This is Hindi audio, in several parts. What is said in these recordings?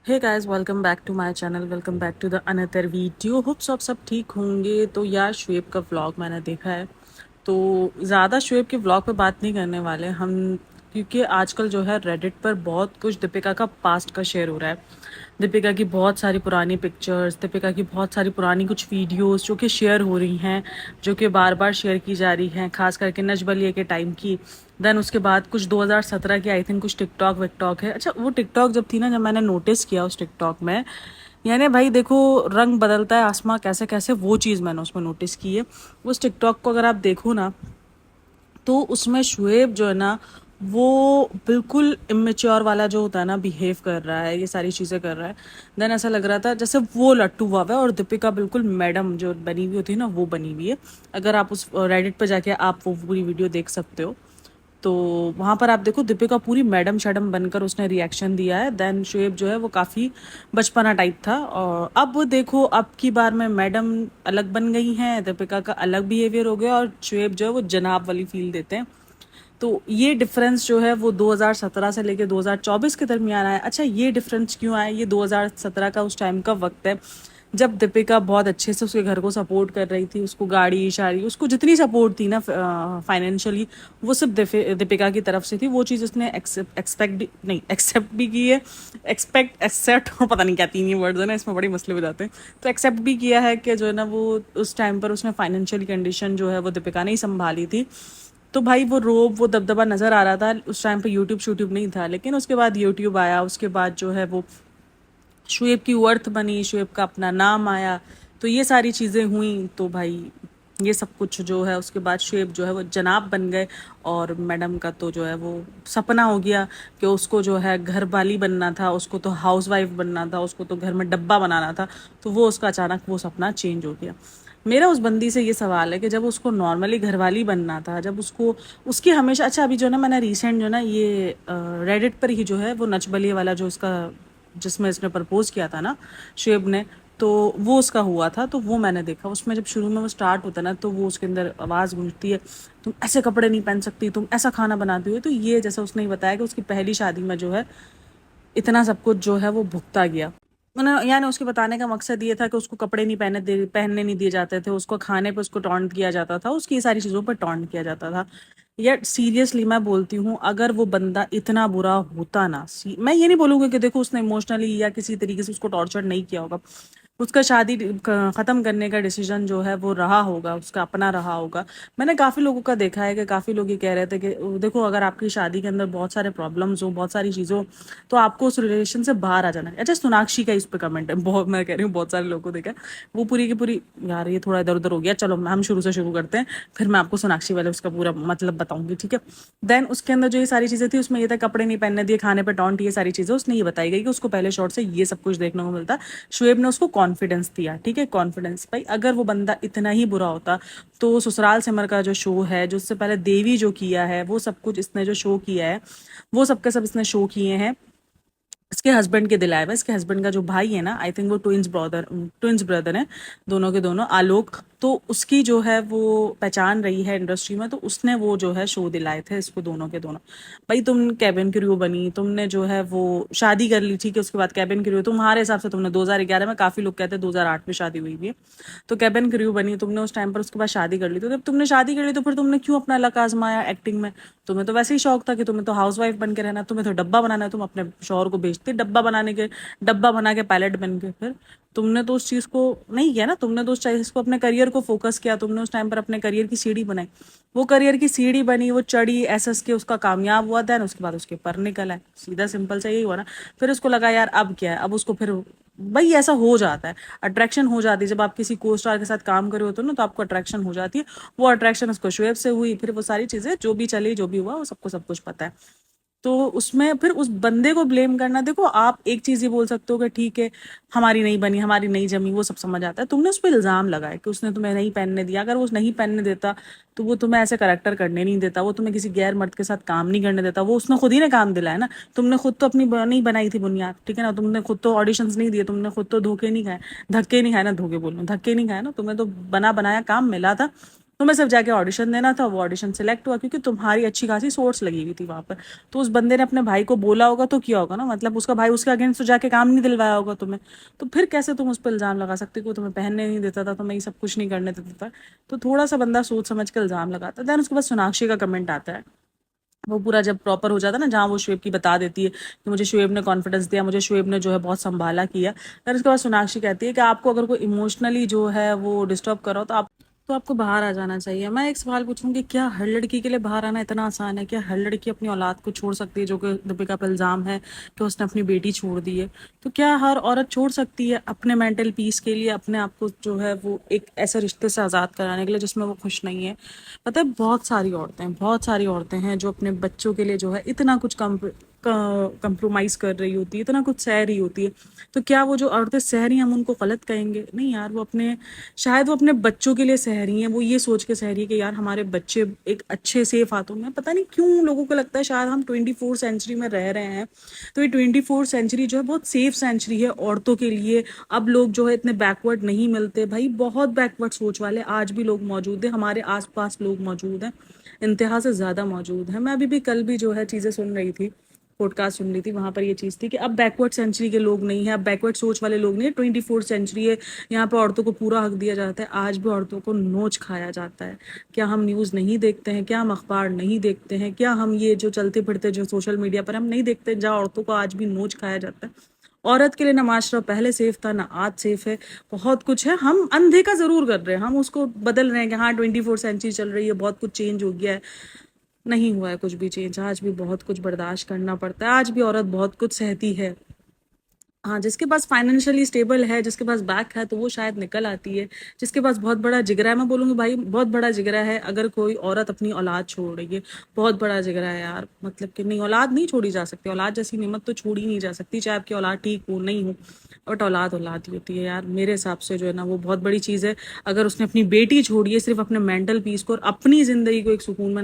Hey guys, welcome back to my channel. Welcome back to the another video. Hope सब ठीक होंगे। तो यार, शुएब का व्लॉग मैंने देखा है, तो ज़्यादा शुएब के व्लॉग पे बात नहीं करने वाले हम, क्योंकि आजकल जो है रेडिट पर बहुत कुछ दीपिका का पास्ट का शेयर हो रहा है। दीपिका की बहुत सारी पुरानी पिक्चर्स, दीपिका की बहुत सारी पुरानी कुछ वीडियोस जो कि शेयर हो रही हैं, जो कि बार बार शेयर की जा रही हैं, खास करके नच बलिए के टाइम की। देन उसके बाद कुछ 2017 की आई थिंक कुछ टिकटॉक विकटॉक है। अच्छा, वो टिकटॉक जब थी ना, जब मैंने नोटिस किया उस टिकटॉक में, यानी भाई देखो, रंग बदलता है आसमां कैसे कैसे, वो चीज़ मैंने उसमें नोटिस की है। उस टिकटॉक को अगर आप देखो ना, तो उसमें शुएब जो है ना, वो बिल्कुल इमेच्योर वाला जो होता है ना, बिहेव कर रहा है, ये सारी चीज़ें कर रहा है। देन ऐसा लग रहा था जैसे वो लट्टू हुआ है, और दीपिका बिल्कुल मैडम जो बनी हुई होती है ना, वो बनी हुई है। अगर आप उस रेडिट पे जाके आप वो पूरी वीडियो देख सकते हो, तो वहाँ पर आप देखो दीपिका पूरी मैडम शैडम बनकर उसने रिएक्शन दिया है। देन शुएब जो है वो काफ़ी बचपना टाइप था, और अब वो देखो अब की बार में मैडम अलग बन गई हैं, दीपिका का अलग बिहेवियर हो गया, और शुएब जो है वो जनाब वाली फील देते हैं। तो ये डिफरेंस जो है वो 2017 से लेके 2024 के दरमियान आया। अच्छा, ये डिफरेंस क्यों आया? ये 2017 का उस टाइम का वक्त है जब दीपिका बहुत अच्छे से उसके घर को सपोर्ट कर रही थी, उसको गाड़ी शाड़ी, उसको जितनी सपोर्ट थी ना फाइनेंशियली, वो सिर्फ दीपिका की तरफ से थी। वो चीज़ उसने एक्सपेक्ट नहीं, एक्सेप्ट भी की है। एक्सेप्ट और पता नहीं क्या तीन ही वर्ड्स है ना, इसमें बड़े मसले हो जाते हैं। तो एक्सेप्ट भी किया है कि जो है ना, वो उस टाइम पर उसने फाइनेंशियल कंडीशन जो है वो दीपिका ने ही संभाली थी। तो भाई वो रोब, वो दबदबा नज़र आ रहा था। उस टाइम पे यूट्यूब शूट्यूब नहीं था, लेकिन उसके बाद यूट्यूब आया, उसके बाद जो है वो शुएब की वर्थ बनी, शुएब का अपना नाम आया, तो ये सारी चीज़ें हुई। तो भाई ये सब कुछ जो है, उसके बाद शुएब जो है वो जनाब बन गए, और मैडम का तो जो है वो सपना हो गया कि उसको जो है घर वाली बनना था, उसको तो हाउस वाइफ बनना था, उसको तो घर में डब्बा बनाना था। तो वो उसका अचानक वो सपना चेंज हो गया। मेरा उस बंदी से ये सवाल है कि जब उसको नॉर्मली घरवाली बनना था, जब उसको उसकी हमेशा, अच्छा अभी जो ना मैंने रिसेंट जो ना ये रेडिट पर ही जो है वो नच बलिए वाला जो उसका, जिसमें इसने प्रपोज किया था ना शुएब ने, तो वो उसका हुआ था। तो वो मैंने देखा, उसमें जब शुरू में वो स्टार्ट होता है ना, तो वो उसके अंदर आवाज़ गूंजती है, तुम ऐसे कपड़े नहीं पहन सकती, तुम ऐसा खाना बनाती हो। तो ये जैसा उसने ही बताया कि उसकी पहली शादी में जो है इतना सब कुछ जो है वो भुगता गया। उन्होंने, यानी उसके बताने का मकसद ये था कि उसको कपड़े नहीं पहनने नहीं दिए जाते थे, उसको खाने पे उसको टॉन्ट किया जाता था, उसकी ये सारी चीज़ों पर टॉन्ट किया जाता था। यार सीरियसली मैं बोलती हूँ, अगर वो बंदा इतना बुरा होता ना, मैं ये नहीं बोलूँगी कि देखो उसने इमोशनली या किसी तरीके से उसको टॉर्चर नहीं किया होगा, उसका शादी ख़त्म करने का डिसीजन जो है वो रहा होगा, उसका अपना रहा होगा। मैंने काफ़ी लोगों का देखा है कि काफ़ी लोग ये कह रहे थे कि देखो, अगर आपकी शादी के अंदर बहुत सारे प्रॉब्लम्स हो, बहुत सारी चीज़ों हो, तो आपको उस रिलेशन से बाहर आ जाना है। अच्छा, सोनाक्षी का इस पे कमेंट है, बहुत, मैं कह रही हूँ बहुत सारे लोगों को देखा है। वो पूरी की पूरी, यार ये थोड़ा इधर उधर हो गया, चलो हम शुरू से शुरू करते हैं, फिर मैं आपको सोनाक्षी वाले उसका पूरा मतलब बताऊंगी, ठीक है। देन उसके अंदर जो ये सारी चीज़ें थी, उसमें ये था कपड़े नहीं पहनने दिए, खाने पे टॉन्ट, ये सारी चीज़ें उसने ये बताई गई कि उसको पहले शॉट से ये सब कुछ देखने को मिलता। शुएब ने उसको कॉन्फिडेंस दिया, ठीक है, कॉन्फिडेंस। भाई अगर वो बंदा इतना ही बुरा होता, तो ससुराल सिमर का जो शो है, जो उससे पहले देवी जो किया है, वो सब कुछ इसने जो शो किया है, वो सब के सब इसने शो किए हैं इसके हस्बैंड के दिलाए हुए। इसके हस्बैंड का जो भाई है ना, आई थिंक वो ट्विंस ब्रदर है, दोनों के दोनों, आलोक। तो उसकी जो है वो पहचान रही है इंडस्ट्री में, तो उसने वो जो है शो दिलाए थे इसको, दोनों के दोनों। भाई तुम कैबिन क्रू बनी, तुमने जो है वो शादी कर ली, ठीक है, उसके बाद कैबिन क्रू, तुम्हारे हिसाब से तुमने 2011 में, काफ़ी लोग कहते हैं 2008 में शादी हुई भी है, तो कैबिन क्रू बनी तुमने उस टाइम पर, उसके बाद शादी कर ली। तो जब तुमने शादी कर ली, तो फिर तुमने क्यों अपना लक आजमाया एक्टिंग में? तुम्हें तो वैसे ही शौक था कि तुम्हें तो हाउस वाइफ बन के रहना, तुम्हें तो डब्बा बनाना है, तुम अपने शौहर को बेचते डब्बा बनाने के, डब्बा बना के पैलेट बन के। फिर तुमने तो उस चीज़ को नहीं किया ना, तुमने तो उस चीज़ को, अपने करियर को फोकस किया, तुमने उस टाइम पर अपने करियर की सीढ़ी बनाई। वो करियर की सीढ़ी बनी, वो चढ़ी एसएस के, उसका कामयाब हुआ, देन उसके बाद उसके पर निकल आए, सीधा सिंपल से यही हुआ ना। फिर उसको लगा यार अब क्या है, अब उसको फिर, भाई ऐसा हो जाता है, अट्रैक्शन हो जाती है जब आप किसी को स्टार के साथ काम कर रहे होते हो ना, तो आपको अट्रैक्शन हो जाती है। वो अट्रैक्शन उसको शुएब से हुई, फिर वो सारी चीज़ें जो भी चली, जो भी हुआ, वो सबको सब कुछ पता है। तो उसमें फिर उस बंदे को ब्लेम करना, देखो आप एक चीज़ ये बोल सकते हो कि ठीक है, हमारी नहीं बनी, हमारी नहीं जमी, वो सब समझ आता है। तुमने उस पर इल्ज़ाम लगाया कि उसने तुम्हें नहीं पहनने दिया। अगर वो नहीं पहनने देता, तो वो तुम्हें ऐसे करेक्टर करने नहीं देता, वो तुम्हें किसी गैर मर्द के साथ काम नहीं करने देता, वो उसने खुद ही ने काम दिलाया ना। तुमने खुद तो अपनी नहीं बनाई थी बुनियाद, ठीक है ना, तुमने खुद तो ऑडिशंस नहीं दिए, तुमने खुद तो धोखे नहीं खाए, धक्के नहीं खाए ना, धोखे बोल रहा हूँ, धक्के नहीं खाए ना, तुम्हें तो बना बनाया काम मिला था। तुम्हें सिर्फ जाके ऑडिशन देना था, वो ऑडिशन सेलेक्ट हुआ क्योंकि तुम्हारी अच्छी खासी सोर्स लगी हुई थी वहाँ पर। तो उस बंदे ने अपने भाई को बोला होगा तो किया होगा ना, मतलब उसका भाई उसके अगेंस्ट तो जाके काम नहीं दिलवाया होगा तुम्हें। तो फिर कैसे तुम उस पर इल्ज़ाम लगा सकते हो कि वो तुम्हें पहनने नहीं देता था, तुम्हें ये सब कुछ नहीं करने देता था। तो थोड़ा सा बंदा सोच समझ कर इल्ज़ाम लगाता है। दैन उसके बाद सोनाक्षी का कमेंट आता है, वो पूरा जब प्रॉपर हो जाता है ना, जहाँ वो शुएब की बता देती है कि मुझे शुएब ने कॉन्फिडेंस दिया, मुझे शुएब ने जो है बहुत संभाला किया। फिर उसके बाद सोनाक्षी कहती है कि आपको अगर कोई इमोशनली जो है वो डिस्टर्ब करो तो आपको बाहर आ जाना चाहिए। मैं एक सवाल पूछूंगी, क्या हर लड़की के लिए बाहर आना इतना आसान है? क्या हर लड़की अपनी औलाद को छोड़ सकती है, जो कि दीपिका पर इल्ज़ाम है कि उसने अपनी बेटी छोड़ दी है? तो क्या हर औरत छोड़ सकती है अपने मेंटल पीस के लिए, अपने आप को जो है वो एक ऐसे रिश्ते से आज़ाद कराने के लिए जिसमें वो खुश नहीं है? पता है, बहुत सारी औरतें हैं जो अपने बच्चों के लिए जो है इतना कुछ कंप्रोमाइज़ कर रही होती है, इतना कुछ सह रही होती है। तो क्या वो जो औरतें सह रही हैं हम उनको गलत कहेंगे? नहीं यार, वो अपने, शायद वो अपने बच्चों के लिए सह रही हैं। वो ये सोच के सह रही है कि यार हमारे बच्चे एक अच्छे सेफ हाथों में। पता नहीं क्यों लोगों को लगता है शायद हम 24 सेंचुरी में रह रहे हैं, तो ये 24 सेंचुरी जो है बहुत सेफ सेंचुरी है औरतों के लिए। अब लोग जो है इतने बैकवर्ड नहीं मिलते भाई, बहुत बैकवर्ड सोच वाले आज भी लोग मौजूद हैं, हमारे आसपास लोग मौजूद हैं, इंतहा से ज़्यादा मौजूद हैं। मैं अभी भी कल भी जो है चीज़ें सुन रही थी, पॉडकास्ट सुन रही थी, वहाँ पर ये चीज़ थी कि अब बैकवर्ड सेंचुरी के लोग नहीं है, अब बैकवर्ड सोच वाले लोग नहीं है, 24 सेंचुरी है, यहाँ पर औरतों को पूरा हक दिया जाता है। आज भी औरतों को नोच खाया जाता है। क्या हम न्यूज़ नहीं देखते हैं? क्या हम अखबार नहीं देखते हैं? क्या हम ये जो चलते फिरते जो सोशल मीडिया पर हम नहीं देखते जहाँ औरतों को आज भी नोच खाया जाता है? औरत के लिए ना माशरा पहले सेफ था ना आज सेफ है। बहुत कुछ है, हम अनदेखा जरूर कर रहे हैं, हम उसको बदल रहे हैं कि हाँ 24 सेंचुरी चल रही है, बहुत कुछ चेंज हो गया है। नहीं हुआ है कुछ भी चेंज, आज भी बहुत कुछ बर्दाश्त करना पड़ता है, आज भी औरत बहुत कुछ सहती है। हाँ, जिसके पास फाइनेंशियली स्टेबल है, जिसके पास बैक है, तो वो शायद निकल आती है। जिसके पास बहुत बड़ा जिगरा है, मैं बोलूँगी भाई बहुत बड़ा जिगरा है अगर कोई औरत अपनी औलाद छोड़ रही है। बहुत बड़ा जिगरा है यार, मतलब कि नहीं, औलाद नहीं छोड़ी जा सकती, औलाद जैसी नेमत तो छोड़ी नहीं जा सकती, चाहे आपकी औलाद ठीक हो नहीं हो, बट औलाद औलाद ही होती है यार। मेरे हिसाब से जो है ना वो बहुत बड़ी चीज़ है। अगर उसने अपनी बेटी छोड़ी है सिर्फ अपने मेंटल पीस को और अपनी ज़िंदगी को एक सुकून में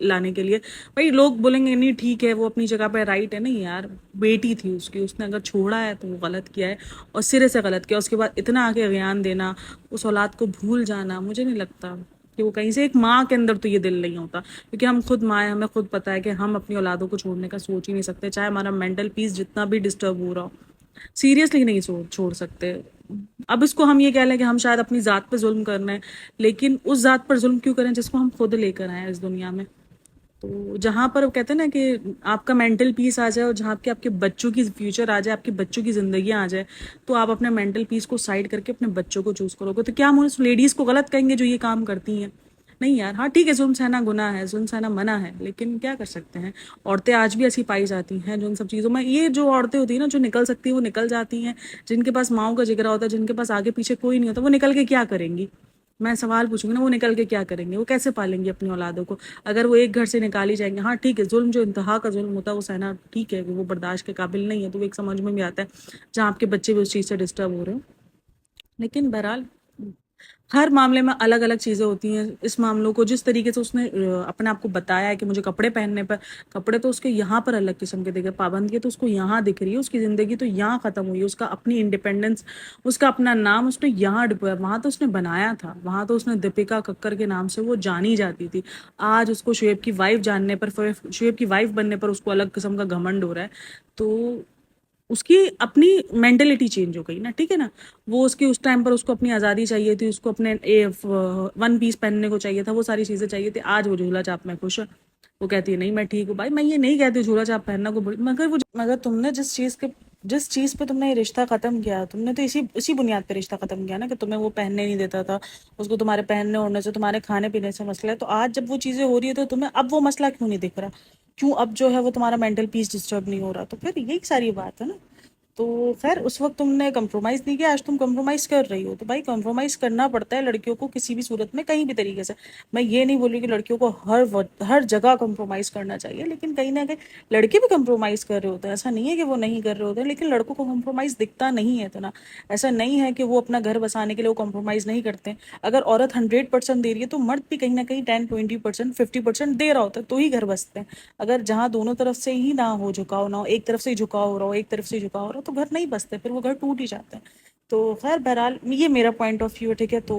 लाने के लिए, भाई लोग बोलेंगे नहीं ठीक है वो अपनी जगह पे राइट है। नहीं यार, बेटी थी उसकी, उसने अगर छोड़ा है तो वो गलत किया है, और सिरे से गलत किया। उसके बाद इतना आगे ज्ञान देना, उस औलाद को भूल जाना, मुझे नहीं लगता कि वो कहीं से, एक माँ के अंदर तो ये दिल नहीं होता, क्योंकि हम खुद माँ हैं, हमें खुद पता है कि हम अपनी औलादों को छोड़ने का सोच ही नहीं सकते, चाहे हमारा मेंटल पीस जितना भी डिस्टर्ब हो रहा हो, सीरियसली नहीं छोड़ सकते। अब इसको हम ये कह लें कि हम शायद अपनी ज़ात पे जुल्म कर रहे हैं, लेकिन उस ज़ात पर जुल्म क्यों करें जिसको हम खुद लेकर आए हैं इस दुनिया में? तो जहाँ पर वो कहते हैं ना कि आपका मेंटल पीस आ जाए और जहाँ आपके आपके बच्चों की फ्यूचर आ जाए, आपकी बच्चों की ज़िंदगी आ जाए, तो आप अपने मेंटल पीस को साइड करके अपने बच्चों को चूज़ करोगे। तो क्या हम उस लेडीज़ को गलत कहेंगे जो ये काम करती हैं? नहीं यार, हाँ ठीक है, जुल्म सहना गुनाह है, जुल्म सहना मना है, लेकिन क्या कर सकते हैं। औरतें आज भी ऐसी पाई जाती हैं जो इन सब चीज़ों में, ये जो औरतें होती हैं ना जो निकल सकती हैं वो निकल जाती हैं, जिनके पास माओ का जिगरा होता है, जिनके पास आगे पीछे कोई नहीं होता, वो निकल के क्या करेंगी? मैं सवाल पूछूंगी ना, वो निकल के क्या करेंगे, वो कैसे पालेंगे अपनी औलादों को? अगर वो एक घर से निकाली जाएंगे, हाँ ठीक है, जुल्म जो इंतहा का जुल्म होता है वो सहना ठीक है, वो बर्दाश्त के काबिल नहीं है, तो वो एक समझ में भी आता है जहाँ आपके बच्चे भी उस चीज़ से डिस्टर्ब हो रहे हो। लेकिन बहरहाल हर मामले में अलग अलग चीज़ें होती हैं। इस मामलों को जिस तरीके से उसने अपने आप को बताया है कि मुझे कपड़े पहनने पर, कपड़े तो उसके यहाँ पर अलग किस्म के दिखे, पाबंदी तो उसको यहाँ दिख रही है, उसकी ज़िंदगी तो यहाँ ख़त्म हुई है, उसका अपनी इंडिपेंडेंस, उसका अपना नाम उसने यहाँ डिपोया, वहाँ तो उसने बनाया था, वहाँ तो उसने दीपिका कक्कर के नाम से वो जानी जाती थी। आज उसको शुएब की वाइफ जानने पर, शुएब की वाइफ बनने पर उसको अलग किस्म का घमंड हो रहा है। तो उसकी अपनी मेंटेलिटी चेंज हो गई ना, ठीक है ना। वो उसकी उस टाइम पर उसको अपनी आज़ादी चाहिए थी, उसको अपने वन पीस पहनने को चाहिए था, वो सारी चीज़ें चाहिए थी। आज वो झूला चाप में खुश है, वो कहती है नहीं मैं ठीक हूँ। भाई मैं ये नहीं कहती झूला चाप पहनना को मगर तुमने जिस चीज़ पे तुमने ये रिश्ता ख़त्म किया, तुमने तो इसी बुनियाद पे रिश्ता ख़त्म किया ना, कि तुम्हें वो पहनने नहीं देता था, उसको तुम्हारे पहनने ओढ़ने से, तुम्हारे खाने पीने से मसला है। तो आज जब वो चीज़ें हो रही है तो तुम्हें अब वो मसला क्यों नहीं दिख रहा? क्यों अब जो है वो तुम्हारा मेंटल पीस डिस्टर्ब नहीं हो रहा? तो फिर यही सारी बात है ना। तो खैर उस वक्त तुमने कंप्रोमाइज़ नहीं किया, आज तुम कंप्रोमाइज़ कर रही हो, तो भाई कंप्रोमाइज़ करना पड़ता है लड़कियों को किसी भी सूरत में, कहीं भी तरीके से। मैं ये नहीं बोल रही कि लड़कियों को हर जगह कंप्रोमाइज़ करना चाहिए, लेकिन कहीं ना कहीं लड़के भी कंप्रोमाइज़ कर रहे होते हैं, ऐसा नहीं है कि वो नहीं कर रहे होते हैं, लेकिन लड़कों को कंप्रोमाइज़ दिखता नहीं है इतना। ऐसा नहीं है कि वो अपना घर बसाने के लिए वो कंप्रोमाइज़ नहीं करते। अगर औरत 100% दे रही है तो मर्द भी कहीं ना कहीं 10-20% 50% दे रहा होता है, तो ही घर बसते हैं। अगर जहाँ दोनों तरफ से ही ना हो झुकाव, ना हो एक तरफ से ही झुकाव हो रहा हो, एक तरफ से ही झुकाव हो रहा हो, तो घर नहीं बसते, फिर वो घर टूट ही जाते हैं। तो खैर बहरहाल ये मेरा पॉइंट ऑफ व्यू है, ठीक है। तो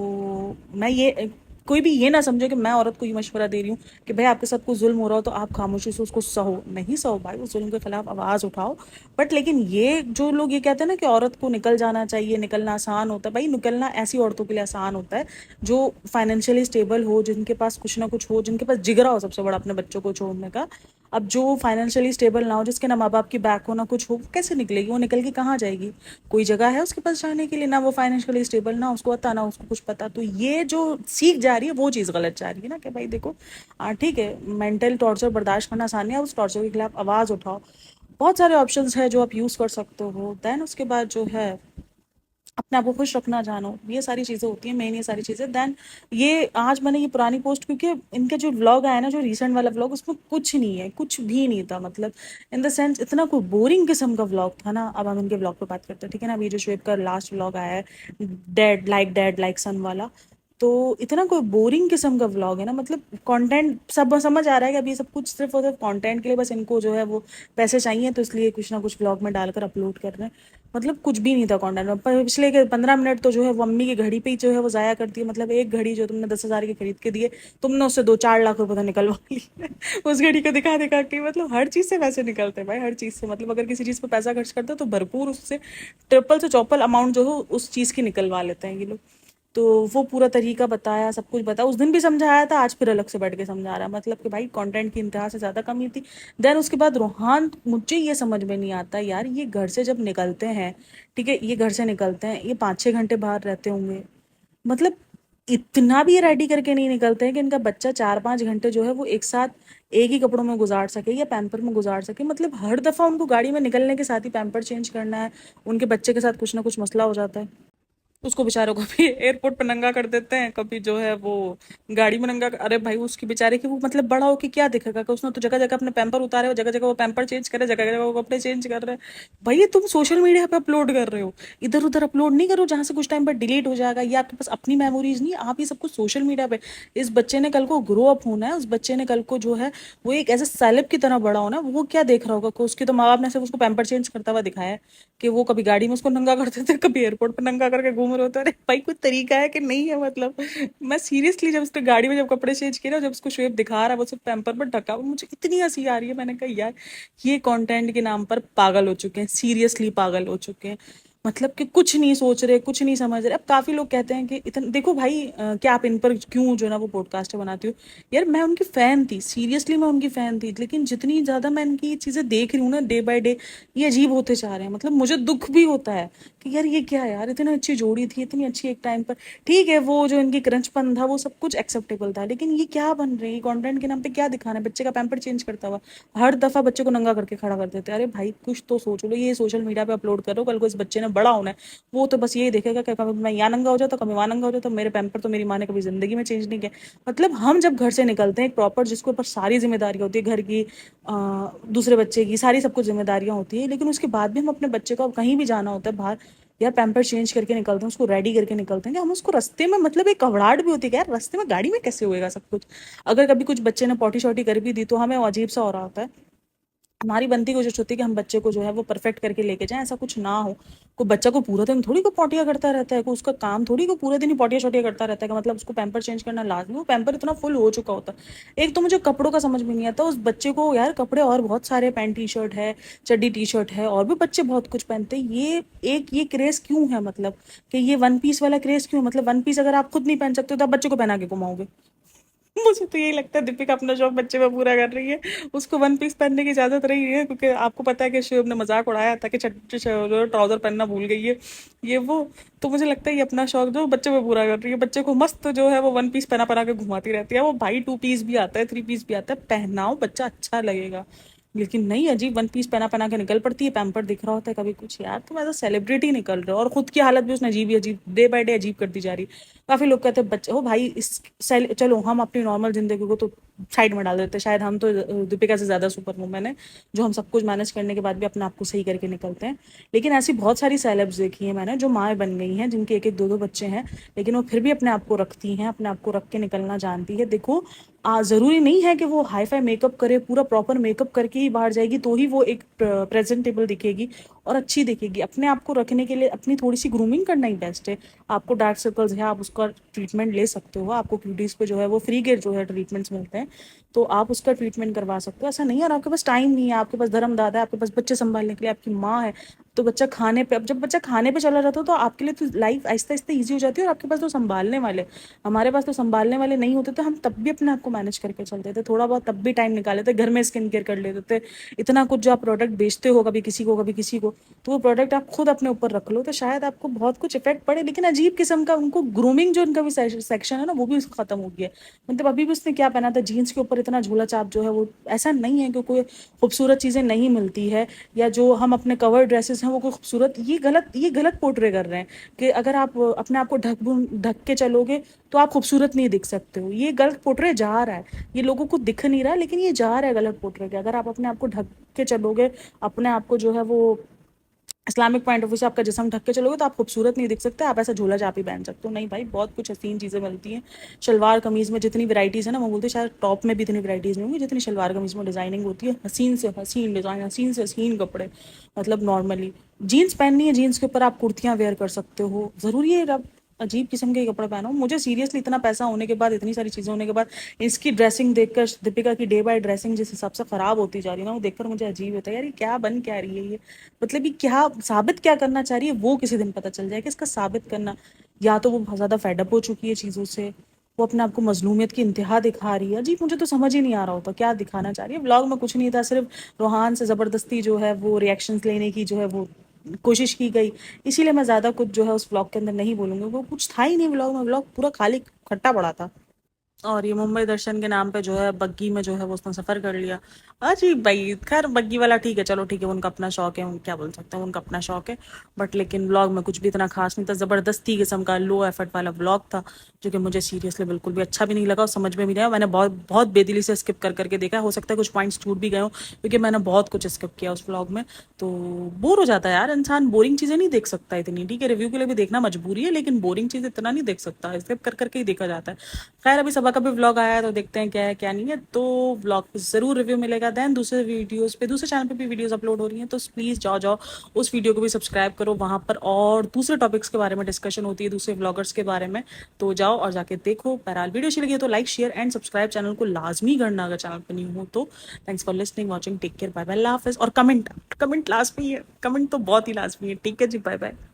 मैं ये कोई भी ये ना समझे कि मैं औरत को ये मशवरा दे रही हूँ कि भाई आपके साथ कोई जुल्म हो रहा हो तो आप खामोशी से उसको सहो, नहीं सहो भाई, उस जुल्म के खिलाफ आवाज़ उठाओ। बट लेकिन ये जो लोग ये कहते हैं ना कि औरत को निकल जाना चाहिए, निकलना आसान होता है, भाई निकलना ऐसी औरतों के लिए आसान होता है जो फाइनेंशियली स्टेबल हो, जिनके पास कुछ ना कुछ हो, जिनके पास जिगरा हो सबसे बड़ा अपने बच्चों को छोड़ने का। अब जो फाइनेंशियली स्टेबल ना हो, जिसके ना माँ बाप की बैक हो ना कुछ हो, वो कैसे निकलेगी? वो निकल के कहाँ जाएगी? कोई जगह है उसके पास जाने के लिए? ना वो फाइनेंशियली स्टेबल, ना उसको पता, ना उसको कुछ पता। तो ये जो सीख जा रही है वो चीज़ गलत जा रही है ना, कि भाई देखो ठीक है, मेंटल टॉर्चर बर्दाश्त करना आसान है, उस टॉर्चर के खिलाफ आवाज़ उठाओ। बहुत सारे ऑप्शंस है जो आप यूज़ कर सकते हो। देन उसके बाद जो है अपने आप को खुश रखना जानो, ये सारी चीज़ें होती हैं मेन, ये सारी चीज़ें। देन ये आज मैंने ये पुरानी पोस्ट, क्योंकि इनका जो व्लॉग आया ना, जो रिसेंट वाला व्लॉग, उसमें कुछ नहीं है, कुछ भी नहीं था, मतलब इन द सेंस इतना कोई बोरिंग किस्म का व्लॉग था ना। अब हम इनके व्लॉग पे बात करते हैं, ठीक है ना। अभी जो शुएब का लास्ट व्लॉग आया है, डैड लाइक सन वाला, तो इतना कोई बोरिंग किस्म का व्लॉग है ना। मतलब कंटेंट सब समझ आ रहा है कि अब ये सब कुछ सिर्फ और सिर्फ कंटेंट के लिए, बस इनको जो है वो पैसे चाहिए, तो इसलिए कुछ ना कुछ व्लॉग में डालकर अपलोड कर रहे हैं। मतलब कुछ भी नहीं था कंटेंट में। पिछले के 15 मिनट तो जो है वो अम्मी की घड़ी पे ही जो है वो ज़ाया करती है। मतलब एक घड़ी जो तुमने 10,000 की खरीद के दिए, तुमने उससे 2-4 लाख रुपए तो निकलवा ली उस घड़ी को दिखा दिखा के। मतलब हर चीज़ से पैसे निकलते हैं भाई, हर चीज़ से। मतलब अगर किसी चीज़ पे पैसा खर्च करते हो तो भरपूर उससे ट्रिपल से चौपल अमाउंट जो हो उस चीज़ की निकलवा लेते हैं ये लोग। तो वो पूरा तरीका बताया, सब कुछ बताया, उस दिन भी समझाया था, आज फिर अलग से बैठ के समझा रहा है। मतलब कि भाई कंटेंट की इंतहा से ज़्यादा कमी थी। देन उसके बाद रोहान, मुझे ये समझ में नहीं आता यार, ये घर से जब निकलते हैं, ठीक है, ये घर से निकलते हैं, ये 5-6 घंटे बाहर रहते होंगे, मतलब इतना भी ये रेडी करके नहीं निकलते हैं कि इनका बच्चा 4-5 घंटे जो है वो एक साथ एक ही कपड़ों में गुजार सके या पैम्पर में गुजार सके। मतलब हर दफ़ा उनको गाड़ी में निकलने के साथ ही पैम्पर चेंज करना है, उनके बच्चे के साथ कुछ ना कुछ मसला हो जाता है। उसको बेचारों को भी एयरपोर्ट पे नंगा कर देते हैं, कभी जो है वो गाड़ी में नंगा अरे भाई उसकी बेचारे की वो, मतलब बड़ा होके क्या दिखेगा कि उसने तो जगह जगह अपने पैम्पर उतारे हो, जगह जगह वो पैम्पर चेंज करे, जगह जगह वो कपड़े चेंज कर रहे हैं। भाई ये तुम सोशल मीडिया पे अपलोड कर रहे हो, इधर उधर अपलोड नहीं करो जहाँ से कुछ टाइम पर डिलीट हो जाएगा। ये आपके पास अपनी मेमोरीज नहीं, आप ये सब कुछ सोशल मीडिया पे। इस बच्चे ने कल को ग्रो अप होना है, उस बच्चे ने कल को जो है वो एक ऐसे सेलेब की तरह बड़ा होना है। वो क्या देख रहा होगा कि उसके तो माँ बाप ने सिर्फ उसको पैम्पर चेंज करता हुआ दिखाया है, कि वो कभी गाड़ी में उसको नंगा करते थे, कभी एयरपोर्ट पे नंगा करके घूम रहे होते। अरे भाई कोई तरीका है कि नहीं है? मतलब मैं सीरियसली जब उसके गाड़ी में जब कपड़े चेंज किए ना, जब उसको शेप दिखा रहा है वो सिर्फ पैम्पर पर ढका हुआ, मुझे इतनी हंसी आ रही है। मैंने कहा यार ये कंटेंट के नाम पर पागल हो चुके हैं, सीरियसली पागल हो चुके हैं। मतलब कि कुछ नहीं सोच रहे, कुछ नहीं समझ रहे। अब काफी लोग कहते हैं कि इतना देखो भाई, क्या आप इन पर क्यों जो है ना वो पॉडकास्ट बनाती हो? यार मैं उनकी फैन थी, सीरियसली मैं उनकी फैन थी, लेकिन जितनी ज्यादा मैं इनकी ये चीजें देख रही हूँ ना डे बाय डे, ये अजीब होते जा रहे हैं। मतलब मुझे दुख भी होता है कि यार ये क्या है यार, इतनी अच्छी जोड़ी थी, इतनी अच्छी एक टाइम पर, ठीक है वो जो इनकी क्रंचपन था वो सब कुछ एक्सेप्टेबल था, लेकिन ये क्या बन रही है कंटेंट के नाम पे? क्या दिखाना है? बच्चे का पैम्पर चेंज करता हुआ हर दफा बच्चे को नंगा करके खड़ा कर देते हैं। अरे भाई कुछ तो सोच लो, ये सोशल मीडिया पे अपलोड करो, कल को इस बच्चे ने बड़ा होना है, वो तो बस यही देखेगा कि कभी मैं यहाँ नंगा हो जाता, कभी वहाँ नंगा हो जाता, मेरे पैम्पर तो मेरी माँ ने कभी जिंदगी में चेंज नहीं किया। मतलब हम जब घर से निकलते हैं एक प्रॉपर, जिसके ऊपर सारी जिम्मेदारी होती है, घर की, दूसरे बच्चे की, सारी सब कुछ जिम्मेदारियां होती है, लेकिन उसके बाद भी हम अपने बच्चे को कहीं भी जाना होता है बाहर, यार पैम्पर चेंज करके निकलते हैं, उसको रेडी करके निकलते हैं कि हम उसको रास्ते में, मतलब एक घबराहट भी होती है कि यार रास्ते में गाड़ी में कैसे होएगा सब कुछ। अगर कभी कुछ बच्चे ने पॉटी शॉटी कर भी दी तो हमें अजीब सा हो रहा होता है। हमारी बनती कोशिश होती है कि हम बच्चे को जो है वो परफेक्ट करके लेके जाएं, ऐसा कुछ ना हो। कोई बच्चा को पूरा दिन थोड़ी को पॉटियां करता रहता है, कोई उसका काम थोड़ी को पूरे दिन ही पॉटिया शॉटिया करता रहता है कि मतलब उसको पैम्पर चेंज करना लाजमी। वो पैम्पर इतना फुल हो चुका होता है। एक तो मुझे कपड़ों का समझ में नहीं आता उस बच्चे को, यार कपड़े और बहुत सारे, पैंट टी शर्ट है, चड्डी टी शर्ट है, और भी बच्चे बहुत कुछ पहनते हैं, ये क्रेज क्यों है? मतलब कि ये वन पीस वाला क्रेज क्यों है? मतलब वन पीस अगर आप खुद नहीं पहन सकते तो आप बच्चे को पहना के घुमाओगे? मुझे तो यही लगता है दीपिका अपना शौक बच्चे में पूरा कर रही है। उसको वन पीस पहनने की इजाजत रही है, क्योंकि आपको पता है कि शिव ने मजाक उड़ाया था कि ट्राउजर पहनना भूल गई है, ये वो। तो मुझे लगता है ये अपना शौक जो बच्चे में पूरा कर रही है, बच्चे को मस्त जो है वो वन पीस पहना पहना के घुमाती रहती है। वो भाई 2 पीस भी आता है, 3 पीस भी आता है, पहनाओ बच्चा अच्छा लगेगा। लेकिन नहीं, अजीब वन पीस पहना पहना के निकल पड़ती है, पैम्पर दिख रहा होता है कभी कुछ। यार तुम एज अ सेलिब्रिटी निकल रहे हो और खुद की हालत भी उसने अजीब ही अजीब, डे बाय डे अजीब करती जा रही है। काफी लोग कहते हैं बच्चे हो भाई चलो हम अपनी नॉर्मल जिंदगी को तो साइड में डाल देते हैं, शायद हम तो दीपिका से ज्यादा सुपर वुमेन है, जो हम सब कुछ मैनेज करने के बाद भी अपने आप को सही करके निकलते हैं। लेकिन ऐसी बहुत सारी सेलेब्स देखी है मैंने जो माएँ बन गई हैं, जिनके एक एक दो दो बच्चे हैं, लेकिन वो फिर भी अपने आप को रखती हैं, अपने आप को रख के निकलना जानती है। देखो जरूरी नहीं है कि वो हाई फाई मेकअप करे, पूरा प्रॉपर मेकअप करके ही बाहर जाएगी तो ही वो एक प्रेजेंटेबल दिखेगी, और अच्छी दिखेगी। अपने आप को रखने के लिए अपनी थोड़ी सी ग्रूमिंग करना ही बेस्ट है। आपको डार्क सर्कल्स है, आप उसका ट्रीटमेंट ले सकते हो। आपको क्यूटीज पे जो है वो फ्री के जो है ट्रीटमेंट्स मिलते हैं, तो आप उसका ट्रीटमेंट करवा सकते हो। ऐसा नहीं है और आपके पास टाइम नहीं है, आपके पास धर्मदादा है, आपके पास बच्चे संभालने के लिए आपकी माँ है, तो बच्चा खाने पे, अब जब बच्चा खाने पे चला जाता है तो आपके लिए तो लाइफ आहिस्ता आहिस्ता ईजी हो जाती है और आपके पास तो संभालने वाले, हमारे पास तो संभालने वाले नहीं होते, तो हम तब भी अपने आप को मैनेज करके चलते थे, थोड़ा बहुत तब भी टाइम निकाले थे, घर में स्किन केयर कर लेते थे। इतना कुछ जो आप प्रोडक्ट बेचते हो, कभी किसी को कभी किसी को, तो वो प्रोडक्ट आप खुद अपने ऊपर रख लो तो शायद आपको बहुत कुछ इफेक्ट पड़े। लेकिन अजीब किस्म का उनको ग्रूमिंग जो उनका भी सेक्शन है ना, वो भी खत्म हो गया है। मतलब अभी भी उसने क्या पहना था, जीन्स के ऊपर इतना झोला छाप जो है वो, ऐसा नहीं है कि कोई खूबसूरत चीज़ें नहीं मिलती है, या जो हम अपने कवर ड्रेसेस हैं वो कोई खूबसूरत, ये गलत पोर्ट्रे कर रहे हैं कि अगर आप अपने आप को ढक के चलोगे तो आप खूबसूरत नहीं दिख सकते हो। ये गलत पोर्ट्रे जा रहा है, ये लोगों को दिख नहीं रहा, लेकिन ये जा रहा है गलत पोर्ट्रे के। अगर आप अपने आप को ढक के चलोगे, अपने आप को जो है वो इस्लामिक पॉइंट ऑफ व्यू से आपका जिस्म ढक के चलोगे, तो आप खूबसूरत नहीं दिख सकते, आप ऐसा झोला झाप ही पहन सकते हो। नहीं भाई, बहुत कुछ हसीन चीज़ें मिलती हैं। शलवार कमीज़ में जितनी वैराइटीज़ है ना, मैं बोलती हूँ शायद टॉप में भी इतनी वैराइटीज़ नहीं होंगी जितनी शलवार कमीज़ में डिज़ाइनिंग होती है। हसीन से हसीन डिज़ाइन, हसीन से हसीन कपड़े। मतलब नॉर्मली जीन्स पहननी है, जीन्स के ऊपर आप कुर्तियाँ वेयर कर सकते हो। ज़रूरी है आप अजीब किस्म के कपड़े पहनो? मुझे सीरियसली इतना पैसा होने के बाद, इतनी सारी चीज़ें होने के बाद, इसकी ड्रेसिंग देखकर, दीपिका की डे बाय ड्रेसिंग जिस हिसाब से ख़राब होती जा रही है ना, वो देखकर मुझे अजीब होता है यार, ये क्या बन क्या रही है ये? मतलब ये क्या साबित क्या करना चाह रही है, वो किसी दिन पता चल जाएगा। इसका साबित करना, या तो वो बहुत ज़्यादा फेडअप हो चुकी है चीज़ों से, वो अपने आप को मजलूमियत की इंतहा दिखा रही है। जी मुझे तो समझ ही नहीं आ रहा होता क्या दिखाना चाह रही है। व्लॉग में कुछ नहीं था, सिर्फ रोहान से ज़बरदस्ती जो है वो रिएक्शंस लेने की जो है वो कोशिश की गई। इसीलिए मैं ज़्यादा कुछ जो है उस व्लॉग के अंदर नहीं बोलूँगी, वो कुछ था ही नहीं व्लॉग में, व्लॉग पूरा खाली खट्टा पड़ा था। और ये मुंबई दर्शन के नाम पे जो है बग्गी में जो है वो उसने सफ़र कर लिया। अजीब भाई, खैर बग्गी वाला ठीक है, चलो ठीक है, उनका अपना शौक है, उन क्या बोल सकते हैं, उनका अपना शौक है। बट लेकिन व्लॉग में कुछ भी इतना खास नहीं था, ज़बरदस्ती किस्म का लो एफर्ट वाला व्लॉग था, जो कि मुझे सीरियसली बिल्कुल भी अच्छा भी नहीं लगा और समझ में भी नहीं आया। मैंने बहुत बहुत बेदिली से स्किप कर करके देखा, हो सकता है कुछ पॉइंट्स छूट भी गए हो, क्योंकि मैंने बहुत कुछ स्किप किया उस व्लॉग में। तो बोर हो जाता है यार इंसान, बोरिंग चीज़ें नहीं देख सकता इतनी। ठीक है, रिव्यू के लिए भी देखना मजबूरी है, लेकिन बोरिंग चीज़ इतना नहीं देख सकता, स्किप कर करके ही देखा जाता है। खैर अभी सबा का भी व्लॉग आया है, तो देखते हैं क्या है क्या नहीं है। तो व्लॉग पे ज़रूर रिव्यू मिलेगा। दैन दूसरे वीडियोस पे, दूसरे चैनल पे भी वीडियोस अपलोड हो रही हैं, तो प्लीज़ जाओ जाओ उस वीडियो को भी सब्सक्राइब करो, वहाँ पर और दूसरे टॉपिक्स के बारे में डिस्कशन होती है, दूसरे व्लॉगर्स के बारे में। तो जाओ और जाके देखो। बहरहाल वीडियो अच्छी लगी है तो like share and subscribe channel को लाजमी करना अगर चैनल पर नहीं हो तो। Thanks for listening, watching, take care, bye bye, अल्लाह हाफिज़। और कमेंट कमेंट लाजमी है, कमेंट तो बहुत ही लाजमी है। ठीक है जी, बाय बाय।